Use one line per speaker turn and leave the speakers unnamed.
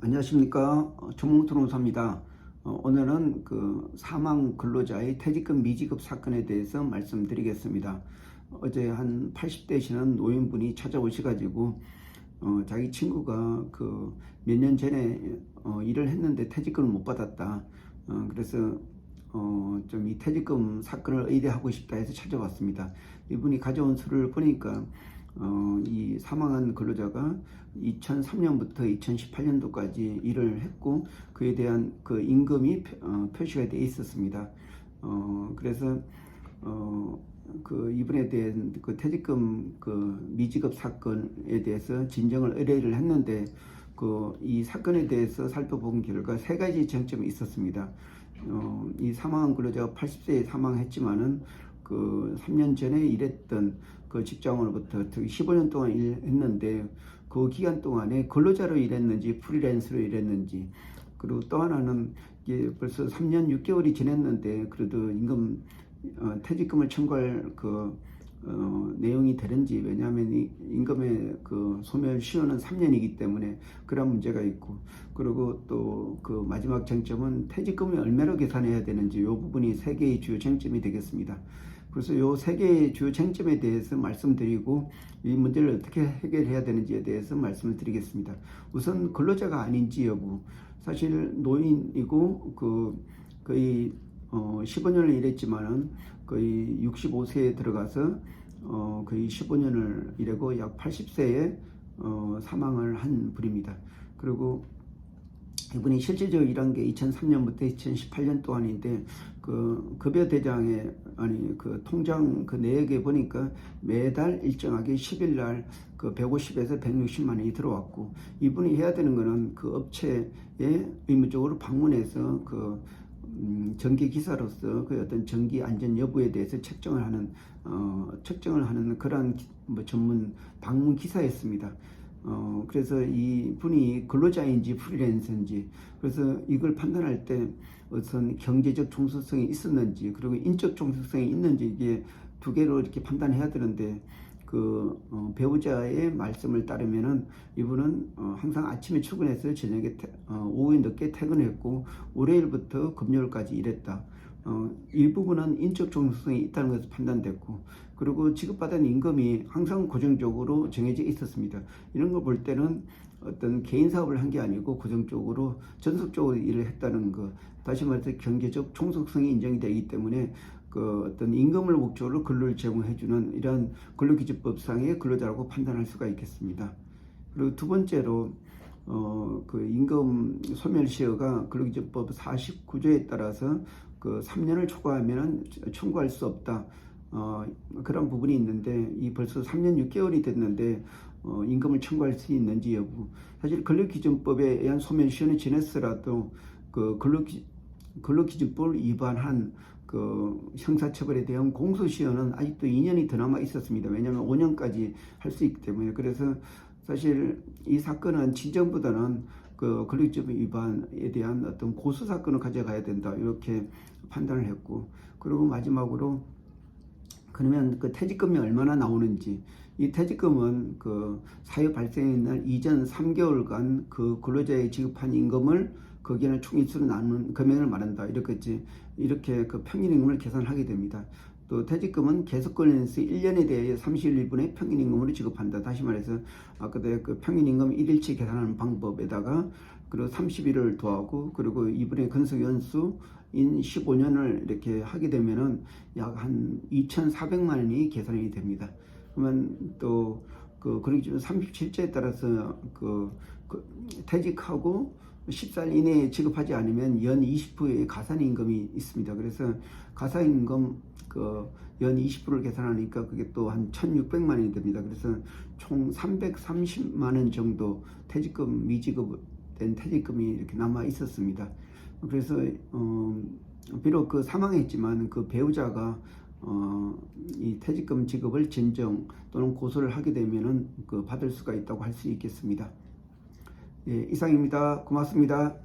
안녕하십니까. 조몽토론사입니다. 오늘은 그 사망 근로자의 퇴직금 미지급 사건에 대해서 말씀드리겠습니다. 어제 한 80대시는 노인분이 찾아오셔가지고 자기 친구가 그 몇 년 전에 일을 했는데 퇴직금을 못 받았다. 그래서 좀 이 퇴직금 사건을 의뢰하고 싶다 해서 찾아왔습니다. 이분이 가져온 수를 보니까 이 사망한 근로자가 2003년부터 2018년도까지 일을 했고 그에 대한 그 임금이 표시가 되어 있었습니다. 그래서 그 이분에 대한 그 퇴직금 그 미지급 사건에 대해서 진정을 의뢰를 했는데 그 이 사건에 대해서 살펴본 결과 세 가지 쟁점이 있었습니다. 이 사망한 근로자가 80세에 사망했지만은 그 3년 전에 일했던 그 직장으로부터 15년 동안 일했는데 그 기간 동안에 근로자로 일했는지 프리랜서로 일했는지, 그리고 또 하나는 이게 벌써 3년 6개월이 지났는데 그래도 임금 퇴직금을 청구할 그 내용이 되는지, 왜냐하면 이 임금의 그 소멸 시효는 3년이기 때문에 그런 문제가 있고, 그리고 또 그 마지막 쟁점은 퇴직금을 얼마로 계산해야 되는지, 이 부분이 세 개의 주요 쟁점이 되겠습니다. 그래서 이 세 개의 주요 쟁점에 대해서 말씀드리고 이 문제를 어떻게 해결해야 되는지에 대해서 말씀을 드리겠습니다. 우선 근로자가 아닌지 여부, 사실 노인이고 그 거의 15년을 일했지만은 거의 65세에 들어가서 거의 15년을 일하고 약 80세에 사망을 한 분입니다. 그리고 이분이 실질적으로 일한 게 2003년부터 2018년 동안인데 그 급여 대장에 그 통장 그 내역에 보니까 매달 일정하게 10일 날 그 150에서 160만 원이 들어왔고, 이분이 해야 되는 거는 그 업체에 의무적으로 방문해서 그 전기 기사로서 그 어떤 전기 안전 여부에 대해서 측정을 하는 그러한 뭐 전문 방문 기사였습니다. 그래서 이 분이 근로자인지 프리랜서인지, 그래서 이걸 판단할 때 우선 경제적 종속성이 있었는지 그리고 인적 종속성이 있는지, 이게 두 개로 이렇게 판단해야 되는데 그 배우자의 말씀을 따르면은 이분은 항상 아침에 출근해서 저녁에 오후에 늦게 퇴근했고 월요일부터 금요일까지 일했다. 이 부분은 인적 종속성이 있다는 것으로 판단됐고, 그리고 지급받은 임금이 항상 고정적으로 정해져 있었습니다. 이런 걸 볼 때는 어떤 개인 사업을 한 게 아니고 고정적으로 전속적으로 일을 했다는 것, 다시 말해서 경제적 종속성이 인정이 되기 때문에 그 어떤 임금을 목적으로 근로를 제공해주는 이러한 근로기준법상의 근로자라고 판단할 수가 있겠습니다. 그리고 두 번째로 그 임금 소멸시효가 근로기준법 49조에 따라서 그 3년을 초과하면은 청구할 수 없다. 그런 부분이 있는데 이 벌써 3년 6개월이 됐는데 임금을 청구할 수 있는지 여부. 사실 근로기준법에 의한 소멸시효는 지났더라도 그 근로기준법을 위반한 그 형사처벌에 대한 공소시효는 아직도 2년이 더 남아 있었습니다. 왜냐하면 5년까지 할 수 있기 때문에. 그래서 사실 이 사건은 진정보다는 그 근로기준법 위반에 대한 어떤 고소 사건을 가져가야 된다, 이렇게 판단을 했고, 그리고 마지막으로 그러면 그 퇴직금이 얼마나 나오는지, 이 퇴직금은 그 사유 발생의 날 이전 3개월간 그 근로자에 지급한 임금을 거기에는 총인수로 나누는 금액을 말한다, 이렇게 그 평균임금을 계산하게 됩니다. 또 퇴직금은 계속근로연수 1년에 대해 31분의 평균임금으로 지급한다. 다시 말해서 아까 그 평균임금 1일치 계산하는 방법에다가 그리고 30일을 더하고 그리고 이분의 근속연수인 15년을 이렇게 하게 되면은 약 한 2,400만 원이 계산이 됩니다. 그러면 또 그리고 37조에 따라서 퇴직하고 14일 이내에 지급하지 않으면 연 20%의 가산임금이 있습니다. 그래서 가산임금 연 20%를 계산하니까 그게 또 한 1,600만 원이 됩니다. 그래서 총 330만 원 정도 퇴직금 미지급된 퇴직금이 이렇게 남아 있었습니다. 그래서 비록 그 사망했지만 그 배우자가 이 퇴직금 지급을 진정 또는 고소를 하게 되면은 받을 수가 있다고 할 수 있겠습니다. 예, 이상입니다. 고맙습니다.